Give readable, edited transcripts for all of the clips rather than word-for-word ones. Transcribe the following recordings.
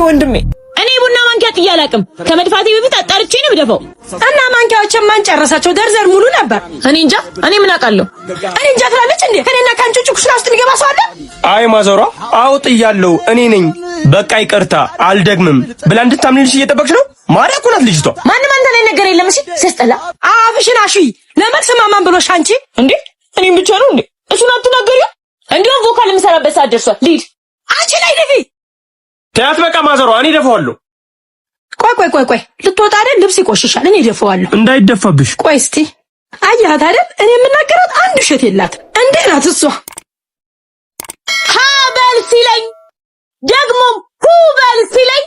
ወንድሜ እኔ ቡና ማንኪያ ጥያላቅም ከመድፋቴ በፊት አጣርቼ ነው ደፋው እና ማንኪያዎችን ማን ጨረሳቸው? ደርዘር ሙሉ ነበር። እኔ እንጃ እኔ ምን አውቃለሁ? እኔ እንጃ ትላለች እንዴ? ከኔና ካንቺ ኩሽና ውስጥ የሚገባ ሰው አለ? አይ ማዘሯ አውጥያለሁ እኔ ነኝ በቃ ይቅርታ አልደግምም ብላ እንድታምንልሽ እየጠበቅሽ ነው። ማርያም እኮ ናት ልጅቷ። ማንም አንተ ላይ ነገር የለም። እሺ ሲያስጠላ አፍሽን አሺ ለመልስ ማማን ብሎሽ አንቺ እንዴ? እኔም ብቻ ነው እንዴ? እሱን አትናገሪው። እንዲያው ቮካል የምሰራበት ሰዓት ደርሷል። ሊድ አንቺ ላይ ደፊ ተያት በቃ ማዘሯ እኔ ደፋዋለሁ። ቆይ ልትወጣ አይደል? ልብስ ይቆሽሻል። እኔ ደፋዋለሁ። እንዳይደፋብሽ። ቆይ እስቲ አያት አይደል? እኔ የምናገራት አንድ ውሸት የላት። እንዴ ናት እሷ? ሃበል ሲለኝ ደግሞ ሁበል ሲለኝ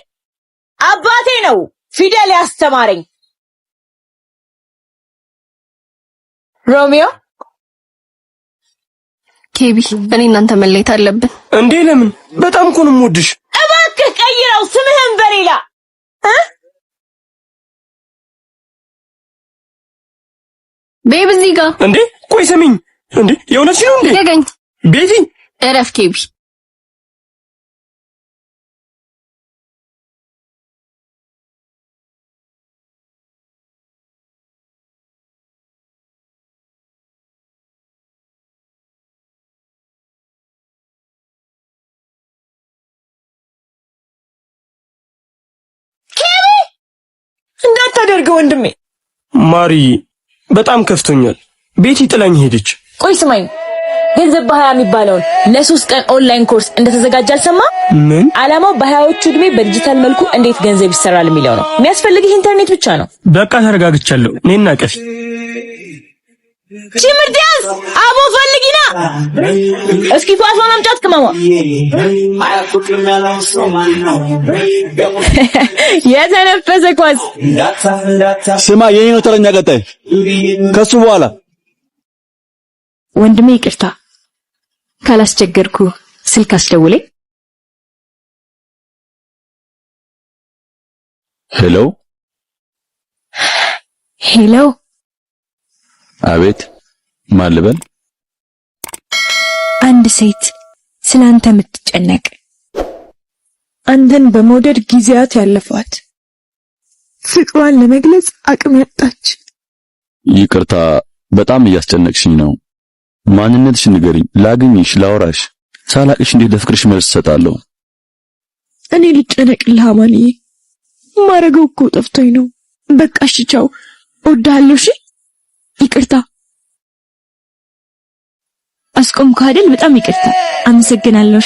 አባቴ ነው ፊደል ያስተማረኝ። ሮሚዮ ኬቢ እኔ እናንተ መለየት አለብን እንዴ? ለምን? በጣም እኮ ነው የምወድሽ። እባክህ ቀይረው ስምህን በሌላ ቤብ እዚህ ጋር እንዴ? ቆይ ስሚኝ እንዴ የእውነትሽ ነው እንዴ? ያገኝ ቤቲ እረፍ ኬቢ እንዳታደርገው ወንድሜ። ማሪ በጣም ከፍቶኛል። ቤቲ ጥላኝ ሄደች። ቆይ ስማኝ፣ ገንዘብ በ20 የሚባለውን ለ3 ቀን ኦንላይን ኮርስ እንደተዘጋጀ አልሰማ? ምን? ዓላማው በ20ዎቹ እድሜ በዲጂታል መልኩ እንዴት ገንዘብ ይሰራል የሚለው ነው። የሚያስፈልግህ ኢንተርኔት ብቻ ነው። በቃ ተረጋግቻለሁ። እኔና ቀፊ ቺምርዲያስ አቦ ፈልጊና እስኪ ኳሷን አምጫት ቅመሟ። የተነፈሰ ኳስ ስማ የኔ ነው ተረኛ ቀጣይ ከሱ በኋላ ወንድሜ ይቅርታ ካላስቸገርኩ ስልክ አስደውለኝ። ሄሎ አቤት ማን ልበል? አንድ ሴት ስላንተ የምትጨነቅ አንተን በመውደድ ጊዜያት ያለፏት ፍቅሯን ለመግለጽ አቅም ያጣች። ይቅርታ በጣም እያስጨነቅሽኝ ነው። ማንነትሽን ንገሪኝ፣ ላግኝሽ፣ ላውራሽ። ሳላቅሽ እንዴት ለፍቅርሽ መልስ እሰጣለሁ? እኔ ልጨነቅልህ አማንዬ፣ ማረገው እኮ ጠፍቶኝ ነው። በቃ እሺ ቻው፣ እወድሃለሁ። እሺ ይቅርታ አስቆምኩ አይደል? በጣም ይቅርታ። አመሰግናለሁ።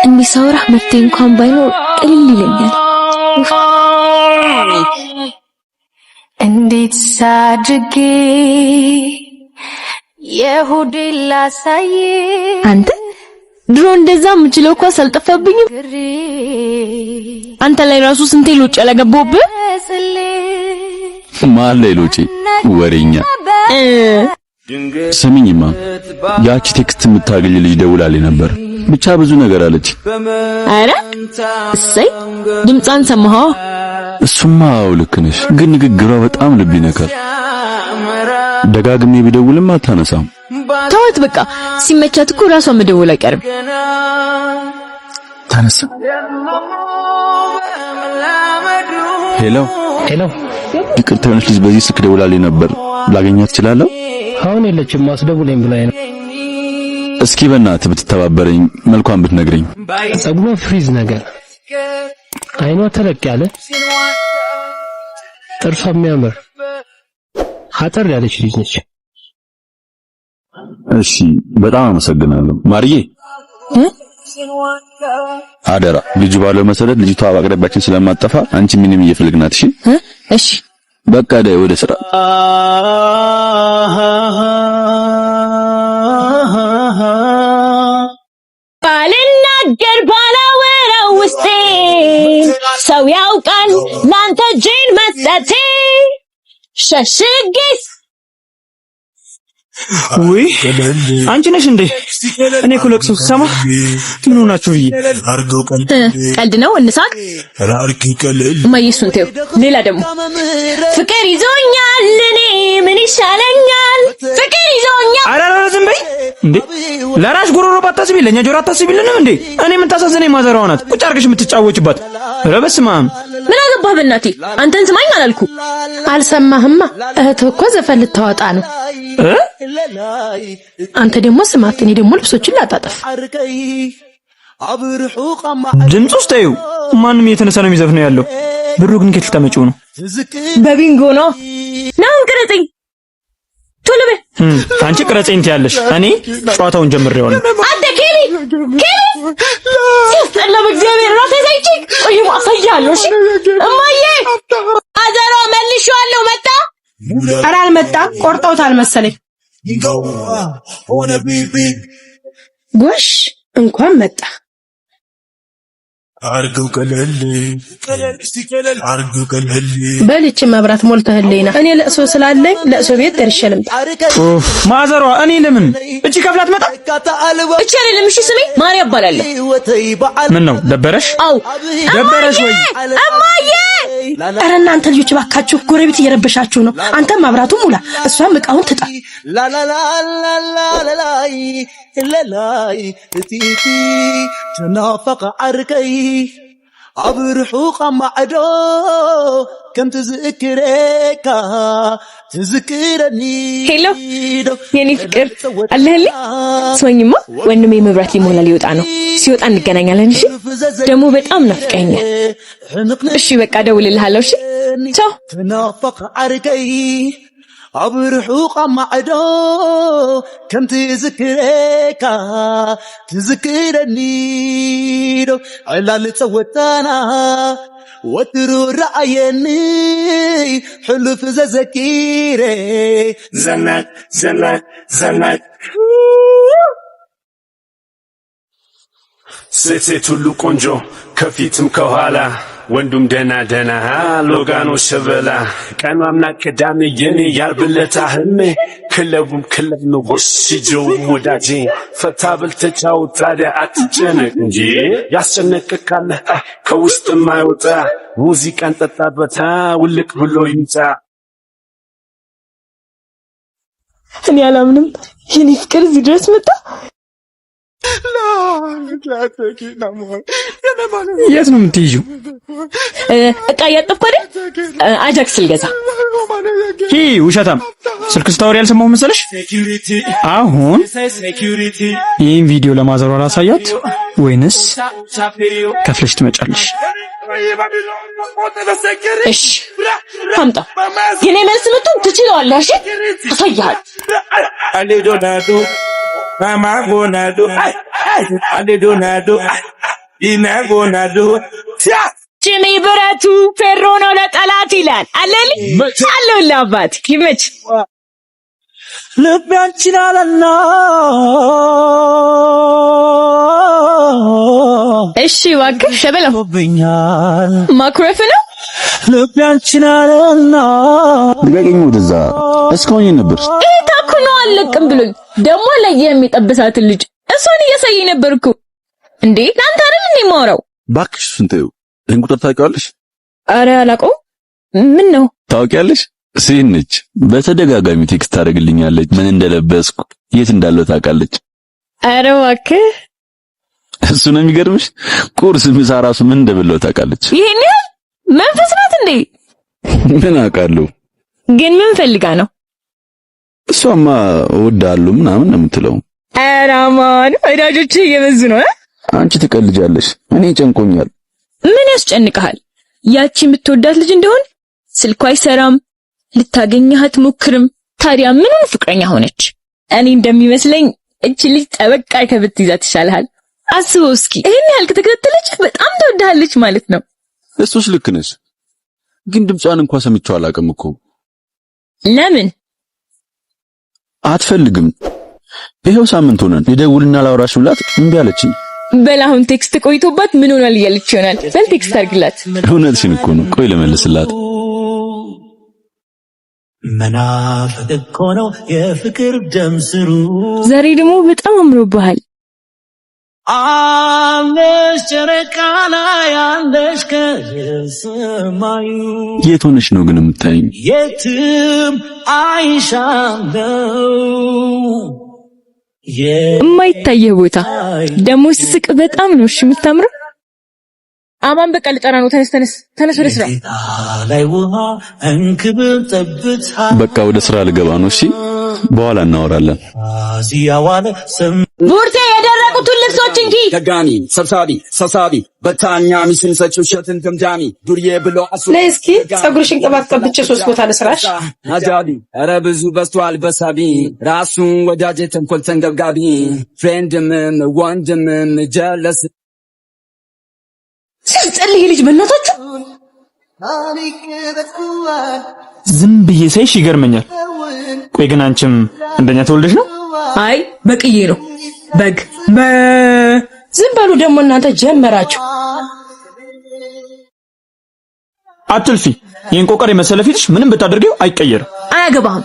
እንዲህ ሳውራህ መፍትሄ እንኳን ባይኖር ቅልል ይለኛል። እንዴት ሳድርጌ የሁዴ ላሳይ አንተ ድሮ እንደዛ የምችለው እኮ አልጠፋብኝም። አንተ ላይ ራሱ ስንቴ ሎጭ ያለገባውብህ ማን ላይ ሎጭ? ወሬኛ። ስሚኝማ ያቺ ቴክስት የምታገኝ ልጅ ደውላልኝ ነበር። ብቻ ብዙ ነገር አለች። አረ እሰይ ድምጿን ሰማኸው? እሱማ ልክ ነሽ፣ ግን ንግግሯ በጣም ልብ ይነካል። ደጋግሜ ቢደውልም አታነሳም። ተውት በቃ፣ ሲመቻት እኮ ራሷ መደወል አይቀርም። ታነሳ። ሄሎ ይቅርታ የሆነች ልጅ በዚህ ስልክ ደውላልኝ ነበር። ላገኛት እችላለሁ? አሁን የለችም፣ አስደውለኝ ብላኝ ነው። እስኪ በእናትህ ብትተባበረኝ፣ መልኳን ብትነግረኝ። ጸጉሯ ፍሪዝ ነገር፣ አይኗ ተለቅ ያለ፣ ጥርሷ የሚያምር ሀጠር ያለች ልጅ ነች። እሺ በጣም አመሰግናለሁ ማርዬ። አደራ ልጅ ባለው መሰረት ልጅቷ አቅራቢያችን ስለማጠፋ አንቺ ምንም እየፈልግናት። እሺ እሺ በቃ ዳይ ወደ ስራ። ባልናገር ባላወራው ውስጤ ሰው ያውቃል ላንተ እጄን መስጠቴ ሸሽጌስ ውይ አንቺ ነሽ እንዴ? እኔ እኮ ለቅሶ ስሰማ ምን ሆናችሁ ብዬ። ቀልድ ነው እንሳቅ። እማዬ እሱን ተይው። ሌላ ደግሞ ፍቅር ይዞኛል እኔ ምን ይሻለኛል ፍቅር ይዞኛል። ኧረ ዝም በይ እንዴ! ለራሽ ጉሮሮ ባታስቢ ለኛ ጆሮ አታስቢልንም እንዴ? እኔ ምን ታሳዝነኝ ማዘራው ናት ቁጭ አድርገሽ የምትጫወችባት። ኧረ በስመ አብ! ምን አገባህ በእናቴ? አንተን ስማኝ አላልኩ? አልሰማህማ? እህትህ እኮ ዘፈን ልታወጣ ነው። አንተ ደግሞ ስማት፣ እኔ ደግሞ ልብሶችን ላጣጠፍ። ድምፁስ ተይው። ማንም እየተነሳ ነው የሚዘፍነው ያለው። ብሩ ግን ከየት ልታመጪው ነው? በቢንጎ ነው። ናውን ቅረጽኝ ቶሎ በል። አንቺ ቅረጽኝ ትያለሽ፣ እኔ ጨዋታውን ጀምሬዋለሁ። አንተ ኬሊ ሲያስጠላ በእግዚአብሔር ራሴ ዘይቺ ቆይ ማሳያለሁ። እሺ እማዬ አዘሯ መልሼዋለሁ። መጣ? ኧረ አልመጣም፣ ቆርጠውታል መሰለኝ። ጎሽ እንኳን መጣ። አርገው ቀለል አርገው ቀለል በልቼ መብራት ሞልተህልኝና እኔ ለእሶ ስላለኝ ለእሶ ቤት ደርሼ ልምጣ። ማዘሯ እኔ ለምን እቺ ከፍላት መጣ? እቺ አይደለም። እሺ ስሜ ማርያም እባላለሁ። ምን ነው ደበረሽ? አው ደበረሽ ወይ? እማዬ! ኧረ እናንተ ልጆች እባካችሁ ጎረቤት እየረበሻችሁ ነው። አንተም መብራቱን ሙላ፣ እሷም ዕቃውን ትጣ። ላላላላላላይ እቲቲ ተናፈቀ አርከይ አብርሑቀ ማዕዶ ከም ትዝክረካ ትዝክረኒ። ሄሎ የኔ ፍቅር አለህልኝ? ስማኝማ ወንድሜ መብራት ሊሞላ ሊወጣ ነው። ሲወጣ እንገናኛለን። እሺ ደግሞ በጣም ናፍቀኛል። እሺ በቃ እደውልልሃለሁ። እሺ ቻው። ተናፈቀ አርከይ አብርሑቀ ማዕዶ ከም ትዝክረካ ትዝክረኒ ዶ ዕላል ፀወታና ወትሩ ረአየኒ ሕሉፍ ዘዘኪረ ዘናት ዘናት ዘናት ሴት ሁሉ ቆንጆ ከፊትም ከኋላ ወንዱም ደና ደና ሎጋኖ ሸበላ ቀኗምና ቅዳሜ የኔ ያርብለታ ህልሜ ክለቡም ክለብ ነው ወስጄው ወዳጄ ፈታ ብል ተጫወት ታዲያ አትጨነቅ እንጂ ያስጨነቅካለ ከውስጥ የማይወጣ ሙዚቃን ጠጣበታ ውልቅ ብሎ ይምጣ። እኔ አላምንም። የኔ ፍቅር እዚህ ድረስ መጣ። የት ነው የምትይዥው? እቃ እያጠብኩ አይደል? አጃክስ ልገዛ። ውሸታም ስልክ ስታወሪ ያልሰማሁ መሰለሽ? አሁን ይህን ቪዲዮ ለማዘሯ ላሳያት ወይንስ ከፍለሽ ትመጫለሽ? እሺ አምጣ። የኔ መልስ ምቱን ትችላለሽ። እሺ አሳያለሁ። Mama gonna do, I do not do, Ina gonna do. ጭሜ ብረቱ ፌሮ ነው ለጠላት ይላል አለል አለል አባት ይመች ልብ ያንቺን አለና። እሺ እባክህ ሸበለው ማኩረፍ ነው። ልብ ያንቺን አለና ልቀቀኝ ወደዛ። እስካሁን ነበር ታኩኖ አለቅም ብሎኝ ደግሞ ለየ የሚጠብሳት ልጅ እሷን እያሳየኝ ነበርኩ እንዴ። ካንተ አይደል እንዴ ማውራው? ባክሽ እሱን ተይው። ይሄን ቁጥር ታውቂዋለሽ? አረ አላውቀውም። ምን ነው ታውቂያለሽ? ሴት ነች። በተደጋጋሚ ቴክስት ታደርግልኛለች። ምን እንደለበስኩ የት እንዳለው ታውቃለች። አረ እባክህ እሱ ነው የሚገርምሽ። ቁርስ ምሳ ራሱ ምን እንደበላው ታውቃለች። ይሄን መንፈስ ናት እንዴ? ምን አውቃለሁ። ግን ምን ፈልጋ ነው? እሷማ እወዳለሁ ምናምን ነው የምትለው። ኧረ ማን ወዳጆች እየበዙ ነው። አንቺ ትቀልጃለሽ። እኔ ጨንቆኛል። ምን ያስጨንቅሃል? ያቺ የምትወዳት ልጅ እንደሆነ ስልኳ አይሰራም፣ ልታገኛት አትሞክርም። ታዲያ ምኑን ፍቅረኛ ሆነች? እኔ እንደሚመስለኝ እቺ ልጅ ጠበቃ ከብት ይዛት ይሻልሃል። አስበው እስኪ ይሄን ያህል ከተከተለች በጣም ትወዳለች ማለት ነው። እሱስ ልክ ነሽ፣ ግን ድምጿን እንኳን ሰምቼው አላውቅም እኮ። ለምን አትፈልግም? ይሄው ሳምንት ሆነን የደውልና ላውራሽ ብላት እምቢ አለችኝ። በላሁን ቴክስት ቆይቶባት ምን ሆናል እያለች ይሆናል። በል ቴክስት አድርግላት። እውነትሽን እኮ ነው። ቆይ ልመልስላት። መናፈቅ እኮ ነው የፍቅር ደም ስሩ። ዛሬ ደግሞ በጣም አምሮብሃል። አለሽ ጨረቃ ላይ አለሽ ከሰማዩ። የት ሆነሽ ነው ግን የምታይኝ? የትም አይሻለው የማይታየው ቦታ ደግሞ ስስቅ በጣም ነው እሺ የምታምረው። አማን በቃ ልጠራ ነው። ተነስ ወደ ስራ። ላይ ውሃ እንክብል ጠብታ። በቃ ወደ ስራ ልገባ ነው። እሺ በኋላ እናወራለን። አዚያዋለ ቡርቴ የደረቁትን ልብሶች እንኪ። ደጋሚ ሰብሳቢ በታኛ ሚስን ሰጪው ሸትን ገምጃሚ ዱርዬ ብሎ አሱ ነይ እስኪ ፀጉርሽን ቅባት ቀብቼ 3 ቦታ ልስራሽ። አጃዲ ኧረ ብዙ በዝቷል በሳቢ ራሱን ወዳጄ ተንኮል ተንገብጋቢ ፍሬንድምም ወንድምም ጀለስ ሲጸልይ ልጅ በእናታችሁ ዝም ብዬ ሳይሽ ይገርመኛል። ቆይ ግን አንቺም እንደኛ ተወልደሽ ነው? አይ በቅዬ ነው በግ ዝም በሉ ደግሞ እናንተ ጀመራችሁ። አትልፊ። ይሄን ቆቀር የመሰለ ፊትሽ ምንም ብታደርጊው አይቀየርም። አያገባህም።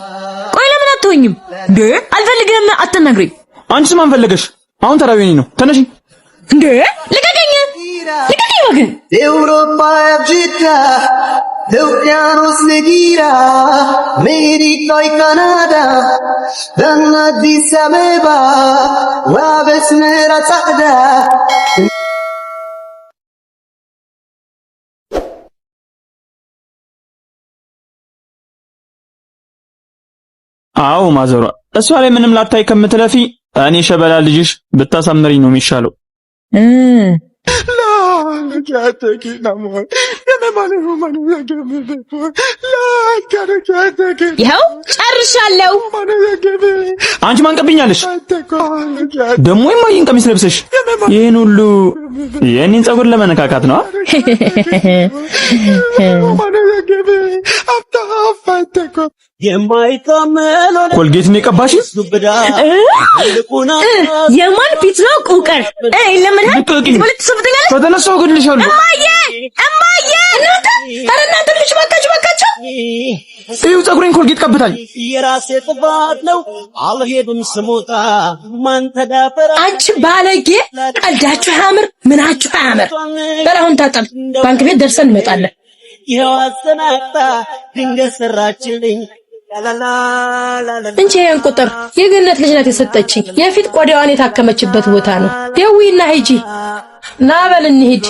ቆይ ለምን አትሆኝም እንዴ? አልፈልግህም አትነግሪኝ። አንቺስ ማን ፈለገሽ? አሁን ተራው የኔ ነው። ተነሺ እንዴ! ልቀቀኝ ወግን። ኤውሮፓ አፍሪካ ውቅያኖስ ነጊራ አሜሪካ ካናዳ አዲስ አበባ ወበስመራ ጻዕዳ። አዎ ማዘሯ፣ እሷ ላይ ምንም ላታይ ከምትለፊ እኔ ሸበላ ልጅሽ ብታሳምሪኝ ነው የሚሻለው። ይኸው ጨርሻለሁ። አንቺ ማን ቀብኛለሽ ደግሞ? የማይን ቀሚስ ለብሰሽ ይሄን ሁሉ የኔን ጸጉር ለመነካካት ነው? ኮልጌት ነው የቀባሽ? የማን ፊት ነው ቁቀር? ለምን ማለት ሰፍተኛለሽ? በተነሳው ግልሻለሁ። እማዬ ኧረ እናንተ ልጅ ባካችሁ ይኸው ጸጉሬን ኮልጌት ቀብታኝ። የራሴ ጥፋት ነው አልሄድም ስሞታ ማን ተዳፈራ። አንቺ ባለጌ ቀልዳችሁ ያምር ምናችሁ ያምር። በላሁን ታጠብ፣ ባንክ ቤት ደርሰን እንመጣለን። ይኸው አሰናጣ ድንገት ሰራችልኝ። እንጂ ይሄን ቁጥር የገነት ልጅ ናት የሰጠችኝ። የፊት ቆዳዋን የታከመችበት ቦታ ነው። ደዊና ሂጂ ና በል እንሂድ።